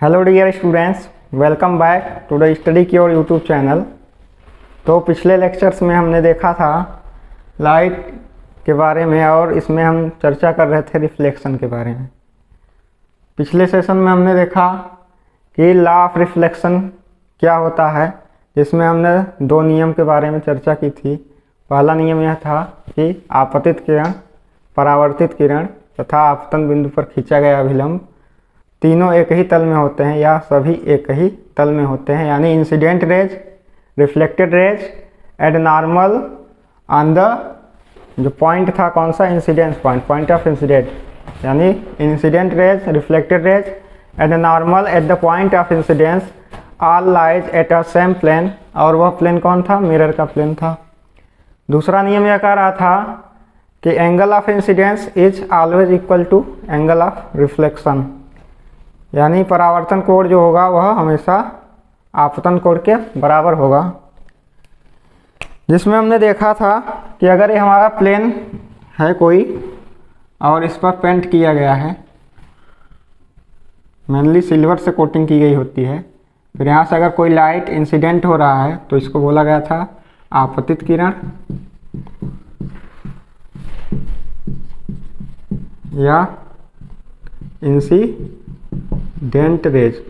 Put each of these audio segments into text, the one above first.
Hello dear students, welcome back to the study cure YouTube channel. तो पिछले lectures में हमने देखा था लाइट के बारे में और इसमें हम चर्चा कर रहे थे रिफ्लेक्शन के बारे में। पिछले सेशन में हमने देखा कि लॉ ऑफ रिफ्लेक्शन क्या होता है, जिसमें हमने दो नियम के बारे में चर्चा की थी। पहला नियम यह था कि आपतित किरण, परावर्तित किरण तथा आपतन बिंदु पर खींचा गया अभिलंब तीनों एक ही तल में होते हैं या सभी एक ही तल में होते हैं, यानी incident rays, reflected rays and normal on the जो पॉइंट था कौन सा, incidence point, point of incident, यानी incident rays, reflected rays and normal at the point of incidence all lies at a same plane. और वह plane कौन था? Mirror का प्लेन था। दूसरा नियम यह कह रहा था कि angle of incidence is always equal to angle of reflection, यानी परावर्तन कोण जो होगा वह हमेशा आपतन कोण के बराबर होगा। जिसमें हमने देखा था कि अगर ये हमारा प्लेन है कोई और इस पर पेंट किया गया है, मेनली सिल्वर से कोटिंग की गई होती है, फिर यहाँ से अगर कोई लाइट इंसिडेंट हो रहा है तो इसको बोला गया था आपतित किरण या इंसिडेंट रेज।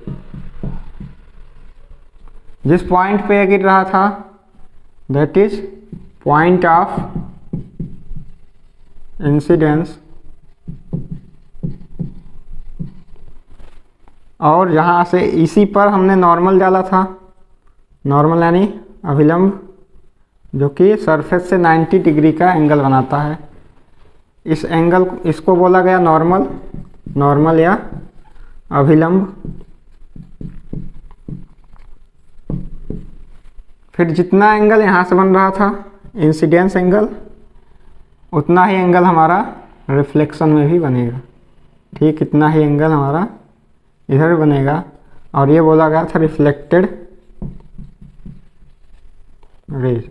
जिस पॉइंट पे गिर रहा था that is point of incidence, और जहाँ से इसी पर हमने नॉर्मल डाला था, नॉर्मल यानी अभिलंब जो कि सरफेस से 90 डिग्री का एंगल बनाता है। इस एंगल इसको बोला गया नॉर्मल, नॉर्मल या अभिलंब। फिर जितना एंगल यहाँ से बन रहा था इंसिडेंस एंगल, उतना ही एंगल हमारा रिफ्लेक्शन में भी बनेगा। ठीक इतना ही एंगल हमारा इधर बनेगा, और ये बोला गया था रिफ्लेक्टेड रेज,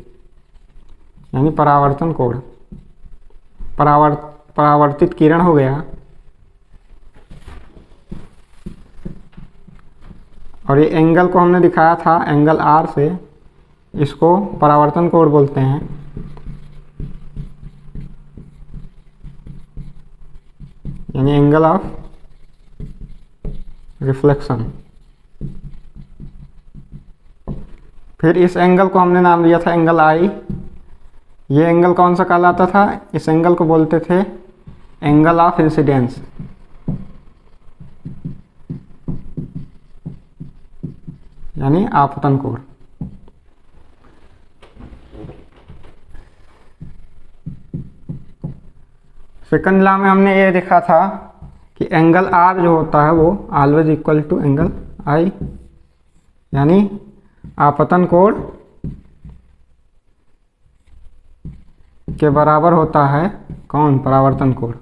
यानी परावर्तन कोण, परावर्तित किरण हो गया। और ये एंगल को हमने दिखाया था एंगल आर से, इसको परावर्तन कोण बोलते हैं। यानी एंगल ऑफ रिफ्लेक्शन। फिर इस एंगल को हमने नाम दिया था एंगल आई। ये एंगल कौन सा कहलाता था? इस एंगल को बोलते थे एंगल ऑफ इंसिडेंस, यानी आपतन कोण। सेकंड लॉ में हमने ये देखा था कि एंगल आर जो होता है वो ऑलवेज इक्वल टू एंगल आई, यानी आपतन कोण के बराबर होता है कौन? परावर्तन कोण।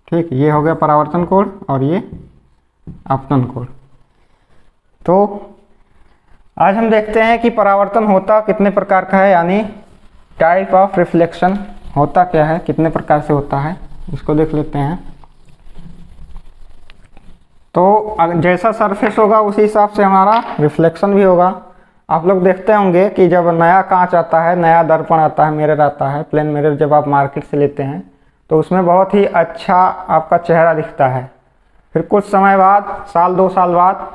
ठीक, ये हो गया परावर्तन कोण और ये आपतन कोण। तो आज हम देखते हैं कि परावर्तन होता कितने प्रकार का है, यानी टाइप ऑफ रिफ्लेक्शन होता क्या है, कितने प्रकार से होता है, इसको देख लेते हैं। तो जैसा सरफेस होगा उसी हिसाब से हमारा रिफ्लेक्शन भी होगा। आप लोग देखते होंगे कि जब नया कांच आता है, नया दर्पण आता है, मिरर आता है, प्लेन मिरर जब आप मार्केट से लेते हैं तो उसमें बहुत ही अच्छा आपका चेहरा दिखता है। फिर कुछ समय बाद, साल 2 साल बाद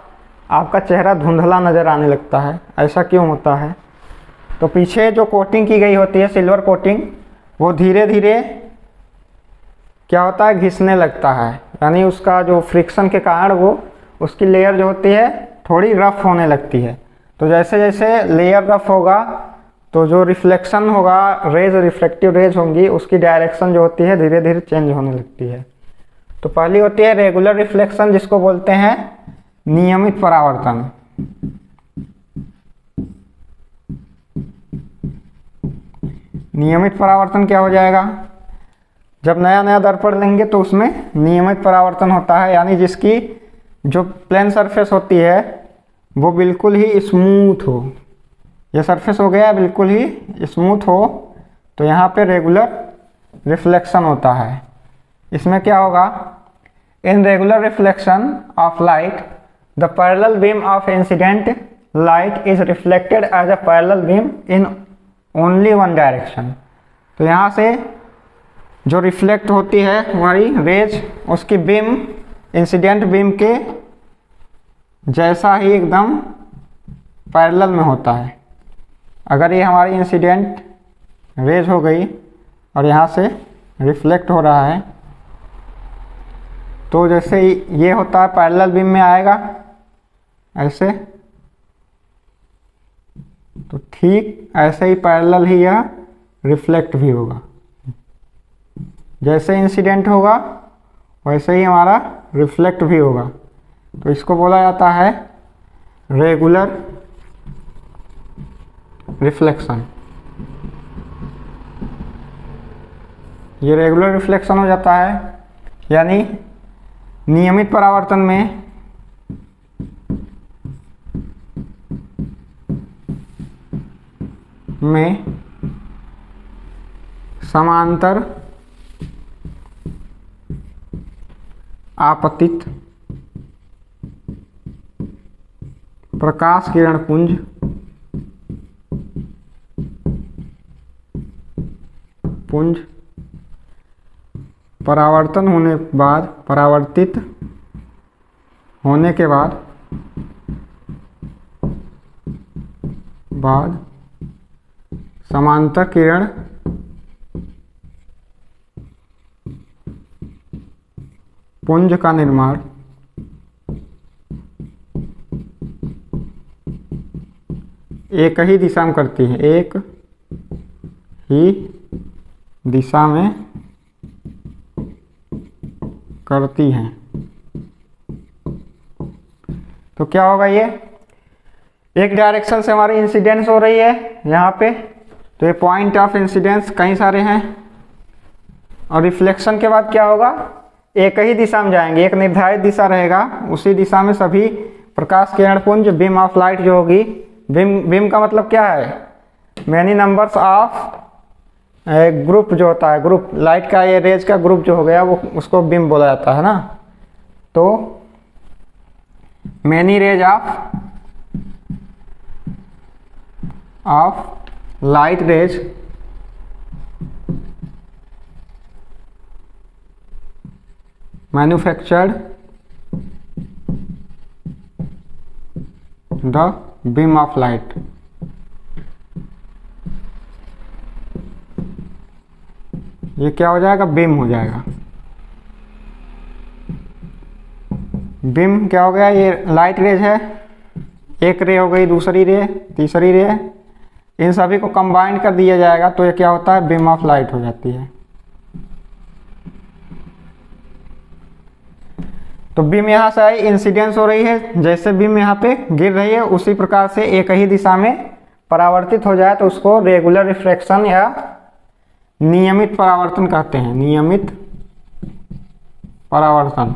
आपका चेहरा धुंधला नज़र आने लगता है। ऐसा क्यों होता है? तो पीछे जो कोटिंग की गई होती है, सिल्वर कोटिंग, वो धीरे धीरे क्या होता है, घिसने लगता है, यानी उसका जो फ्रिक्शन के कारण वो उसकी लेयर जो होती है थोड़ी रफ होने लगती है। तो जैसे जैसे लेयर रफ होगा तो जो रिफ्लेक्शन होगा, रेज, रिफ्लेक्टिव रेज होंगी, उसकी डायरेक्शन जो होती है धीरे धीरे चेंज होने लगती है। तो पहली होती है रेगुलर रिफ्लेक्शन, जिसको बोलते हैं नियमित परावर्तन। नियमित परावर्तन क्या हो जाएगा? जब नया नया दर्पण लेंगे तो उसमें नियमित परावर्तन होता है, यानी जिसकी जो प्लेन सरफेस होती है वो बिल्कुल ही स्मूथ हो। यह सरफेस हो गया बिल्कुल ही स्मूथ हो, तो यहाँ पे रेगुलर रिफ्लेक्शन होता है। इसमें क्या होगा, in regular reflection of light the parallel beam of incident light is reflected as a parallel beam in only one direction. तो यहाँ से जो रिफ्लेक्ट होती है हमारी रेज, उसकी बीम इंसिडेंट बीम के जैसा ही एकदम पैरेलल में होता है। अगर ये हमारी इंसिडेंट रेज हो गई और यहाँ से रिफ्लेक्ट हो रहा है, तो जैसे ये होता है पैरेलल बीम में आएगा ऐसे, तो ठीक ऐसे ही पैरेलल ही यह रिफ्लेक्ट भी होगा। जैसे इंसिडेंट होगा वैसे ही हमारा रिफ्लेक्ट भी होगा। तो इसको बोला जाता है रेगुलर रिफ्लेक्शन। ये रेगुलर रिफ्लेक्शन हो जाता है, यानी नियमित परावर्तन में समांतर आपतित प्रकाश किरण पुंज परावर्तित होने के बाद समांतर किरण पुंज का निर्माण एक ही दिशा में करती है, एक ही दिशा में करती हैं। तो क्या होगा, ये एक डायरेक्शन से हमारी इंसिडेंस हो रही है यहाँ पे, तो ये पॉइंट ऑफ इंसिडेंस कई सारे हैं, और रिफ्लेक्शन के बाद क्या होगा, एक ही दिशा में जाएंगे, एक निर्धारित दिशा रहेगा, उसी दिशा में सभी प्रकाश किरण पुंज बीम ऑफ लाइट जो होगी, बीम का मतलब क्या है, मैनी नंबर्स ऑफ ग्रुप जो होता है, ग्रुप लाइट का, ये रेज का ग्रुप जो हो गया वो उसको बीम बोला जाता है ना। तो many rays of light rays manufactured the beam of light. ये क्या हो जाएगा, बीम हो जाएगा। बीम क्या हो गया, ये लाइट रेज है, एक रे हो गई, दूसरी रे, तीसरी रे, इन सभी को कंबाइन कर दिया जाएगा, तो ये क्या होता है, बीम ऑफ लाइट हो जाती है। तो बीम यहाँ से आई, इंसिडेंस हो रही है, जैसे बीम यहाँ पे गिर रही है उसी प्रकार से एक ही दिशा में परावर्तित हो जाए तो उसको रेगुलर रिफ्रैक्शन या नियमित परावर्तन कहते हैं, नियमित परावर्तन।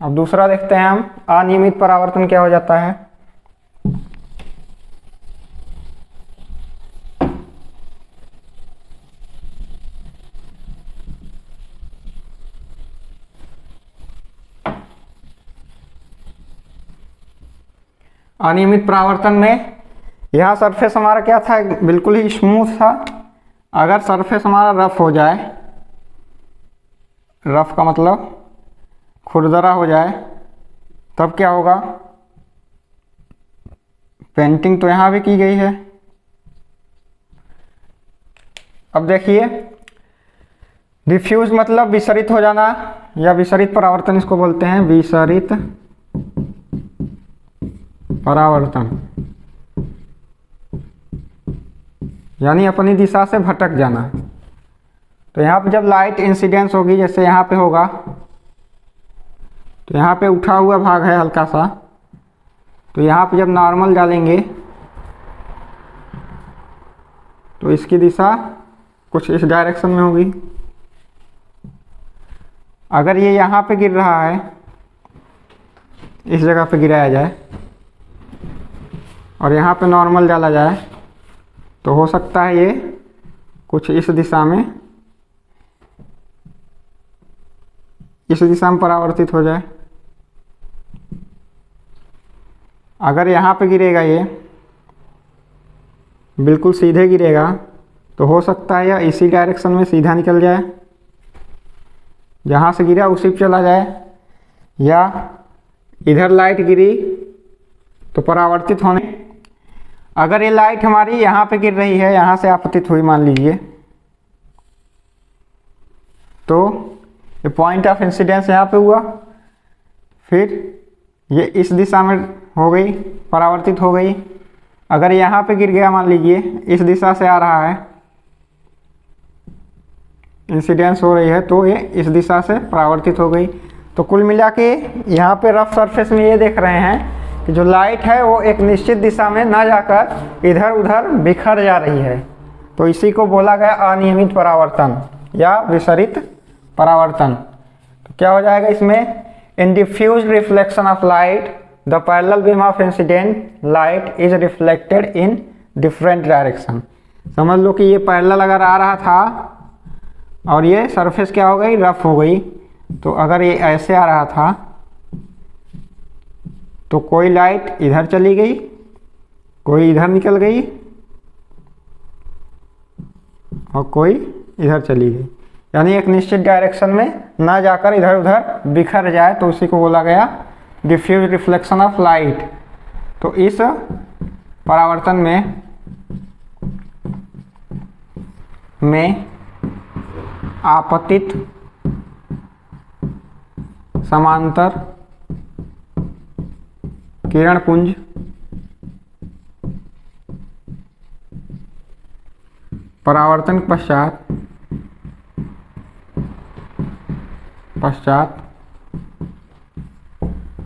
अब दूसरा देखते हैं हम, अनियमित परावर्तन क्या हो जाता है। अनियमित परावर्तन में यहाँ सरफेस हमारा क्या था, बिल्कुल ही स्मूथ था। अगर सरफेस हमारा रफ हो जाए, रफ का मतलब खुरदरा हो जाए, तब क्या होगा, पेंटिंग तो यहाँ भी की गई है। अब देखिए, डिफ्यूज मतलब विसरित हो जाना, या विसरित परावर्तन इसको बोलते हैं, विसरित परावर्तन, यानी अपनी दिशा से भटक जाना। तो यहाँ पे जब लाइट इंसिडेंस होगी, जैसे यहाँ पे होगा, तो यहाँ पे उठा हुआ भाग है हल्का सा, तो यहाँ पे जब नॉर्मल डालेंगे तो इसकी दिशा कुछ इस डायरेक्शन में होगी। अगर ये यहाँ पे गिर रहा है, इस जगह पे गिराया जाए और यहाँ पे नॉर्मल डाला जाए, तो हो सकता है ये कुछ इस दिशा में इस दिशा में परावर्तित हो जाए। अगर यहाँ पे गिरेगा, ये बिल्कुल सीधे गिरेगा, तो हो सकता है यह इसी डायरेक्शन में सीधा निकल जाए, जहाँ से गिरा उसी पे चला जाए, या इधर लाइट गिरी तो परावर्तित होने, अगर ये लाइट हमारी यहाँ पे गिर रही है, यहाँ से आपतित हुई मान लीजिए, तो ये पॉइंट ऑफ इंसिडेंस यहाँ पे हुआ, फिर ये इस दिशा में हो गई, परावर्तित हो गई। अगर यहाँ पे गिर गया मान लीजिए, इस दिशा से आ रहा है, इंसिडेंस हो रही है, तो ये इस दिशा से परावर्तित हो गई। तो कुल मिला के यहाँ पे रफ सरफेस में ये देख रहे हैं कि जो लाइट है वो एक निश्चित दिशा में ना जाकर इधर उधर बिखर जा रही है। तो इसी को बोला गया अनियमित परावर्तन या विसरित परावर्तन। तो क्या हो जाएगा इसमें, in diffuse reflection of light the parallel beam of incident light is reflected in different direction. समझ लो कि ये पैरेलल अगर आ रहा था और ये सरफेस क्या हो गई, रफ हो गई, तो अगर ये ऐसे आ रहा था तो कोई लाइट इधर चली गई, कोई इधर निकल गई और कोई इधर चली गई, यानी एक निश्चित डायरेक्शन में ना जाकर इधर उधर बिखर जाए, तो उसी को बोला गया डिफ्यूज रिफ्लेक्शन ऑफ लाइट। तो इस परावर्तन में आपतित समांतर किरण पुंज परावर्तन पश्चात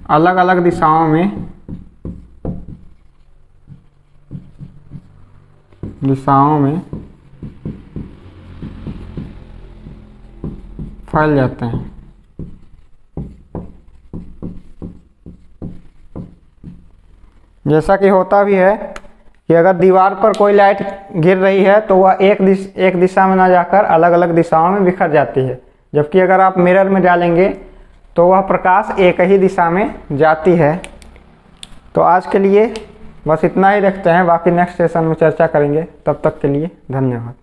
अलग अलग दिशाओं में फैल जाते हैं। जैसा कि होता भी है कि अगर दीवार पर कोई लाइट गिर रही है तो वह एक दिशा में ना जाकर अलग अलग दिशाओं में बिखर जाती है, जबकि अगर आप मिरर में डालेंगे तो वह प्रकाश एक ही दिशा में जाती है। तो आज के लिए बस इतना ही रखते हैं, बाकी नेक्स्ट सेशन में चर्चा करेंगे। तब तक के लिए धन्यवाद।